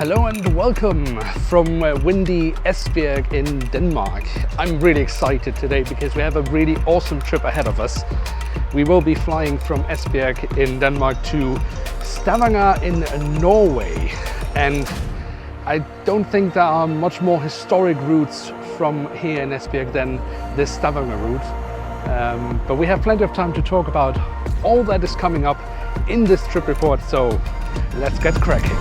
Hello and welcome from windy Esbjerg in Denmark. I'm really excited today because we have a really awesome trip ahead of us. We will be flying from Esbjerg in Denmark to Stavanger in Norway. And I don't think there are much more historic routes from here in Esbjerg than this Stavanger route. But we have plenty of time to talk about all that is coming up in this trip report, so let's get cracking.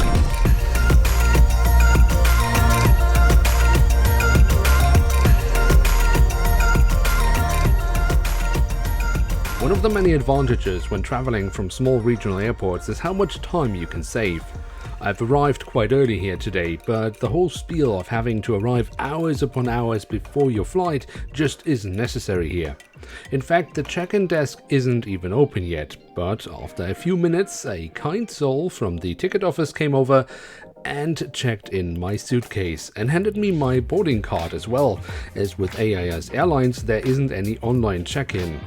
One of the many advantages when traveling from small regional airports is how much time you can save. I've arrived quite early here today, but the whole spiel of having to arrive hours upon hours before your flight just isn't necessary here. In fact, the check-in desk isn't even open yet, but after a few minutes, a kind soul from the ticket office came over and checked in my suitcase and handed me my boarding card as well, as with AIS Airlines there isn't any online check-in.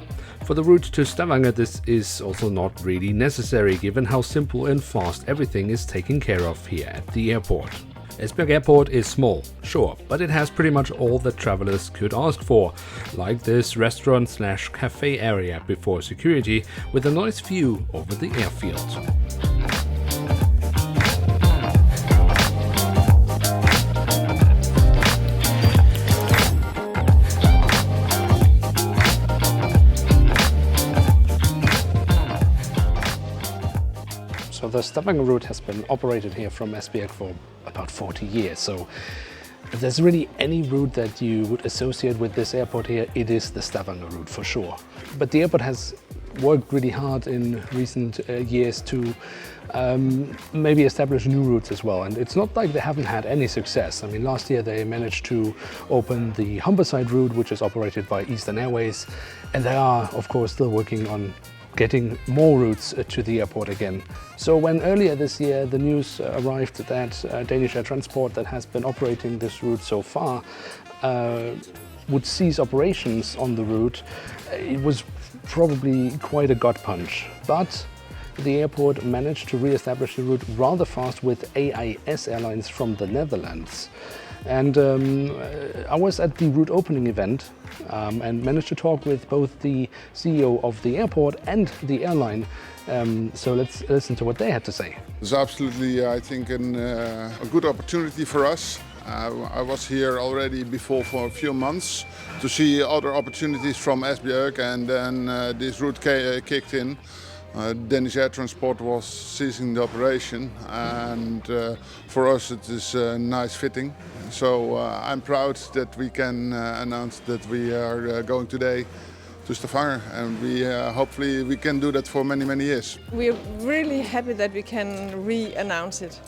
For the route to Stavanger, this is also not really necessary given how simple and fast everything is taken care of here at the airport. Esbjerg Airport is small, sure, but it has pretty much all that travelers could ask for, like this restaurant/cafe area before security with a nice view over the airfield. So the Stavanger route has been operated here from Esbjerg for about 40 years. So if there's really any route that you would associate with this airport here, it is the Stavanger route for sure. But the airport has worked really hard in recent years to maybe establish new routes as well. And it's not like they haven't had any success. I mean, last year they managed to open the Humberside route, which is operated by Eastern Airways. And they are, of course, still working on getting more routes to the airport again. So when earlier this year the news arrived that Danish Air Transport, that has been operating this route so far, would cease operations on the route, it was probably quite a gut punch. But the airport managed to re-establish the route rather fast with AIS Airlines from the Netherlands. And I was at the route opening event and managed to talk with both the CEO of the airport and the airline. So let's listen to what they had to say. It's absolutely, I think, a good opportunity for us. I was here already before for a few months to see other opportunities from Esbjerg, and then this route kicked in. Danish Air Transport was ceasing the operation, and for us it is a nice fitting. So I'm proud that we can announce that we are going today to Stavanger, and hopefully we can do that for many years. We're really happy that we can re-announce it.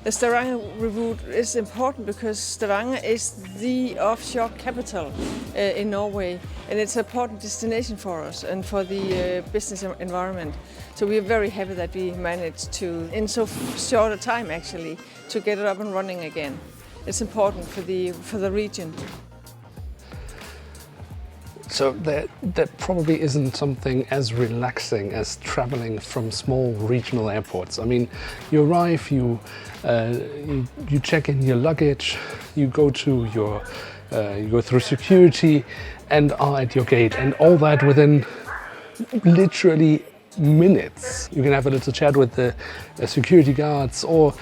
The Stavanger route is important because Stavanger is the offshore capital in Norway, and it's an important destination for us and for the business environment. So we're very happy that we managed to, in so short a time actually, to get it up and running again. It's important for the region. So that probably isn't something as relaxing as traveling from small regional airports. I mean, you arrive, you check in your luggage, you go through security and are at your gate, and all that within literally minutes. You can have a little chat with the security guards, or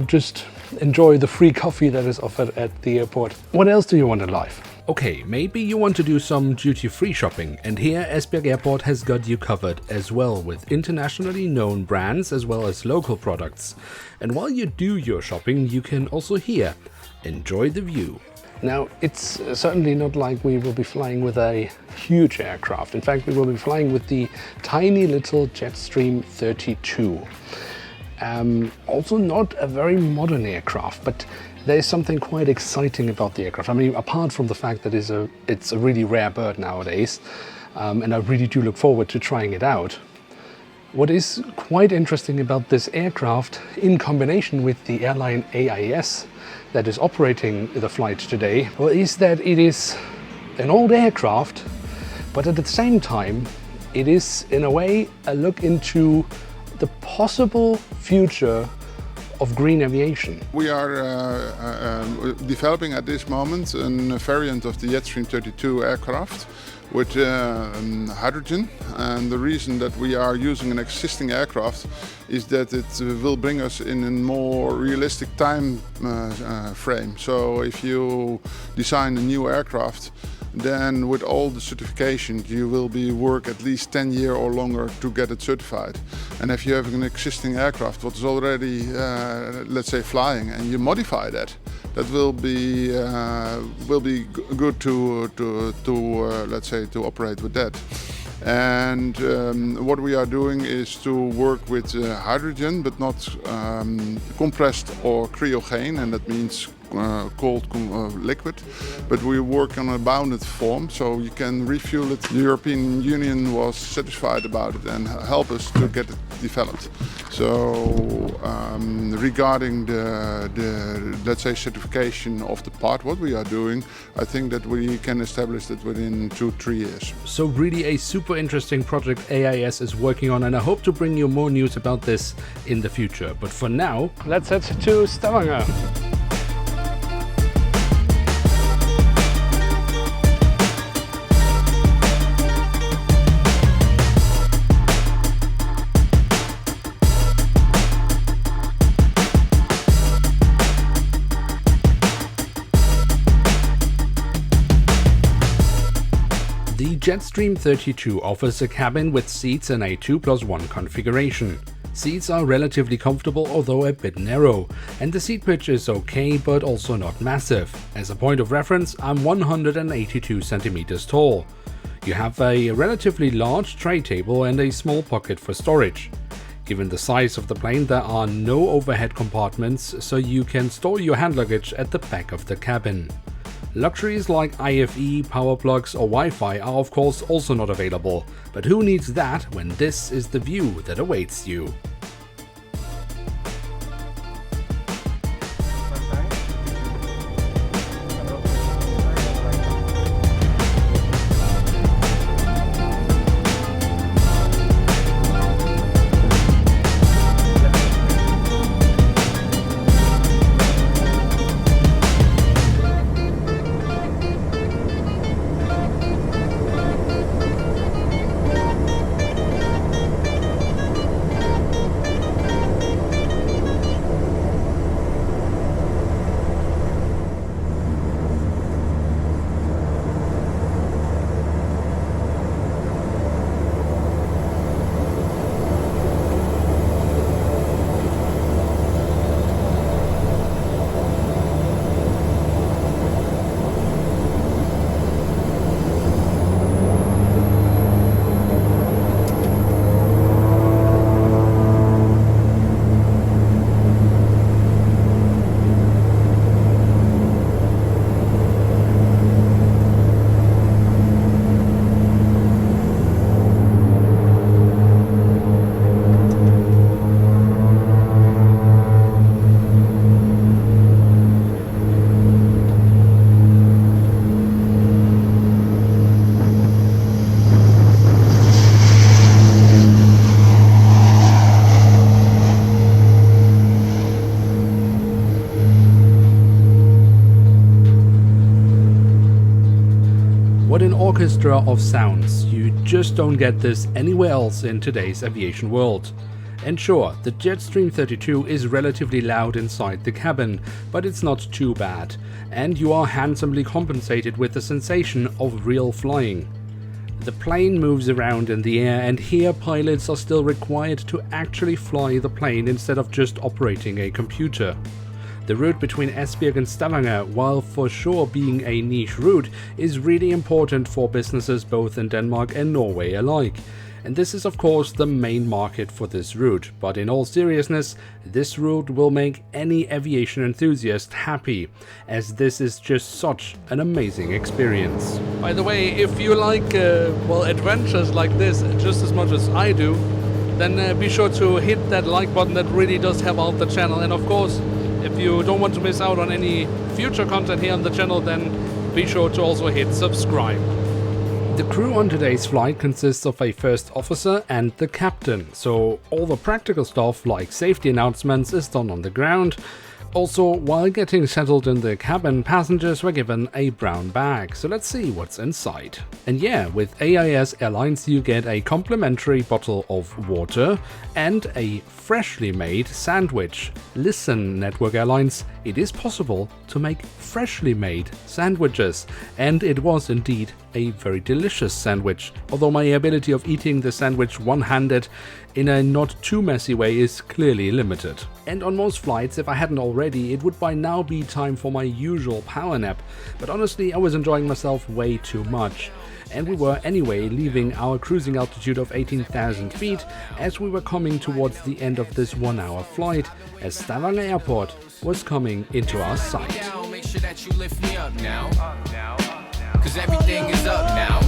just enjoy the free coffee that is offered at the airport. What else do you want in life? Okay, maybe you want to do some duty-free shopping, and here Esbjerg Airport has got you covered as well, with internationally known brands as well as local products. And while you do your shopping, you can also here enjoy the view. Now, it's certainly not like we will be flying with a huge aircraft. In fact, we will be flying with the tiny little Jetstream 32. Also not a very modern aircraft, but there's something quite exciting about the aircraft. I mean, apart from the fact that it's a really rare bird nowadays, and I really do look forward to trying it out. What is quite interesting about this aircraft, in combination with the airline AIS that is operating the flight today, well, is that it is an old aircraft, but at the same time, it is in a way a look into the possible future of green aviation. We are developing at this moment a variant of the Jetstream 32 aircraft with hydrogen, and the reason that we are using an existing aircraft is that it will bring us in a more realistic time frame. So if you design a new aircraft, then with all the certifications you will work at least 10 years or longer to get it certified. And if you have an existing aircraft what is already, let's say, flying, and you modify that, that will be good to let's say, to operate with that. And what we are doing is to work with hydrogen, but not compressed or cryogene, and that means cold liquid, but we work on a bounded form, so you can refuel it. The European Union was satisfied about it and helped us to get it developed. So regarding the let's say certification of the part what we are doing, I think that we can establish that within 2-3 years. So really a super interesting project AIS is working on, and I hope to bring you more news about this in the future. But for now, let's head to Stavanger. The Jetstream 32 offers a cabin with seats in a 2+1 configuration. Seats are relatively comfortable, although a bit narrow, and the seat pitch is okay but also not massive. As a point of reference, I'm 182 centimeters tall. You have a relatively large tray table and a small pocket for storage. Given the size of the plane, there are no overhead compartments, so you can store your hand luggage at the back of the cabin. Luxuries like IFE, power plugs or Wi-Fi are of course also not available, but who needs that when this is the view that awaits you? What an orchestra of sounds. You just don't get this anywhere else in today's aviation world. And sure, the Jetstream 32 is relatively loud inside the cabin, but it's not too bad, and you are handsomely compensated with the sensation of real flying. The plane moves around in the air, and here pilots are still required to actually fly the plane instead of just operating a computer. The route between Esbjerg and Stavanger, while for sure being a niche route, is really important for businesses both in Denmark and Norway alike. And this is of course the main market for this route, but in all seriousness, this route will make any aviation enthusiast happy, as this is just such an amazing experience. By the way, if you like adventures like this just as much as I do, then be sure to hit that like button. That really does help out the channel. And of course, if you don't want to miss out on any future content here on the channel, then be sure to also hit subscribe. The crew on today's flight consists of a first officer and the captain, so all the practical stuff like safety announcements is done on the ground. Also, while getting settled in the cabin, passengers were given a brown bag, so let's see what's inside. And yeah, with AIS Airlines you get a complimentary bottle of water and a freshly made sandwich. Listen, Network Airlines, it is possible to make freshly made sandwiches, and it was indeed a very delicious sandwich, although my ability of eating the sandwich one-handed in a not too messy way is clearly limited. And on most flights, if I hadn't already, it would by now be time for my usual power nap, but honestly I was enjoying myself way too much. And we were anyway leaving our cruising altitude of 18,000 feet as we were coming towards the end of this 1-hour flight, as Stavanger Airport was coming into our sight. Make sure that you lift me up now, cause everything is up now.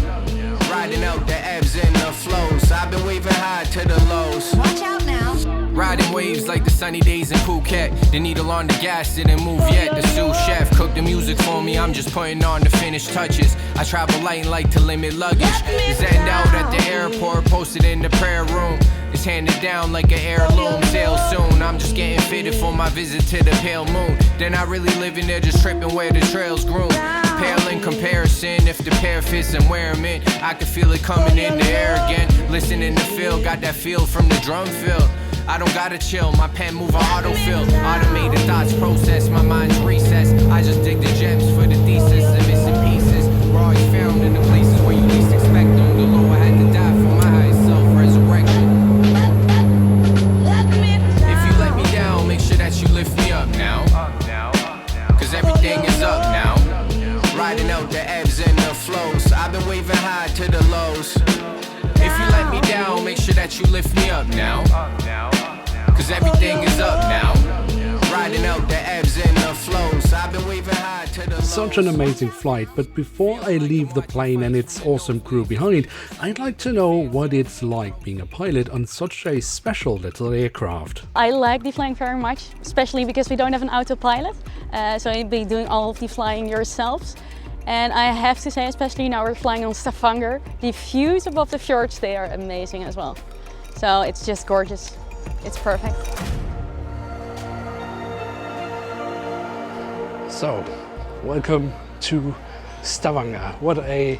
Riding out the ebbs and the flows, I've been waving high to the lows. Watch out now. Riding waves like the sunny days in Phuket. The needle on the gas didn't move yet. The sous chef cooked the music for me, I'm just putting on the finished touches. I travel light and like to limit luggage. Zen out at the airport, posted in the prayer room. It's handed down like an heirloom, sail soon. I'm just getting fitted for my visit to the pale moon. They're not really living there, just tripping where the trails groom. Pale in comparison, if the pair fits and wear them in, I can feel it coming in the air again. Listening to feel, got that feel from the drum fill. I don't gotta chill, my pen move on autofill. Automated thoughts process, my mind's recessed. I just dig the gems for the thesis, the missing pieces. We're always found in the places where you least expect them. The Lord had to die for my high self-resurrection. If you let me down, make sure that you lift me up now, cause everything is up now. Riding out the ebbs and the flows, I've been waving high to the lows. If you let me down, make sure that you lift me up now, cause everything is up now. Riding out the ebbs and the flows, I've been waving high to the lows. Such an amazing flight, but before I leave the plane and its awesome crew behind, I'd like to know what it's like being a pilot on such a special little aircraft. I like the flying very much, especially because we don't have an autopilot, so you'll be doing all of the flying yourselves. And I have to say, especially now we're flying on Stavanger, the views above the fjords, they are amazing as well. So it's just gorgeous. It's perfect. So, welcome to Stavanger. What a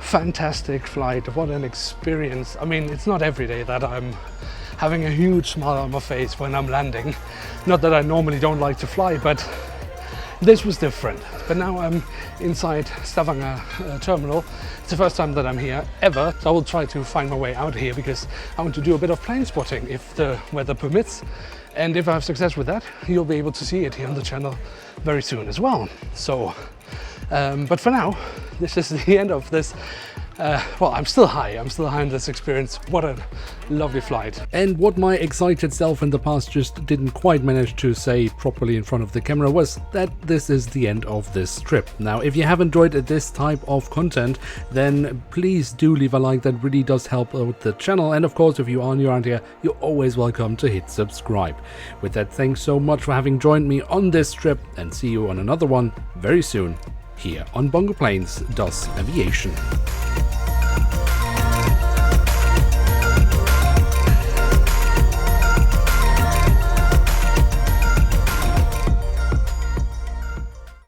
fantastic flight, what an experience. I mean, it's not every day that I'm having a huge smile on my face when I'm landing. Not that I normally don't like to fly, but this was different. But now I'm inside Stavanger terminal. It's the first time that I'm here ever. So I will try to find my way out here because I want to do a bit of plane spotting if the weather permits. And if I have success with that, you'll be able to see it here on the channel very soon as well. So, but for now, this is the end of this. Well, I'm still high on this experience. What a lovely flight. And what my excited self in the past just didn't quite manage to say properly in front of the camera was that this is the end of this trip. Now, if you have enjoyed this type of content, then please do leave a like. That really does help out the channel. And of course, if you are new around here, you're always welcome to hit subscribe. With that, thanks so much for having joined me on this trip, and see you on another one very soon here on Bongo Planes does Aviation.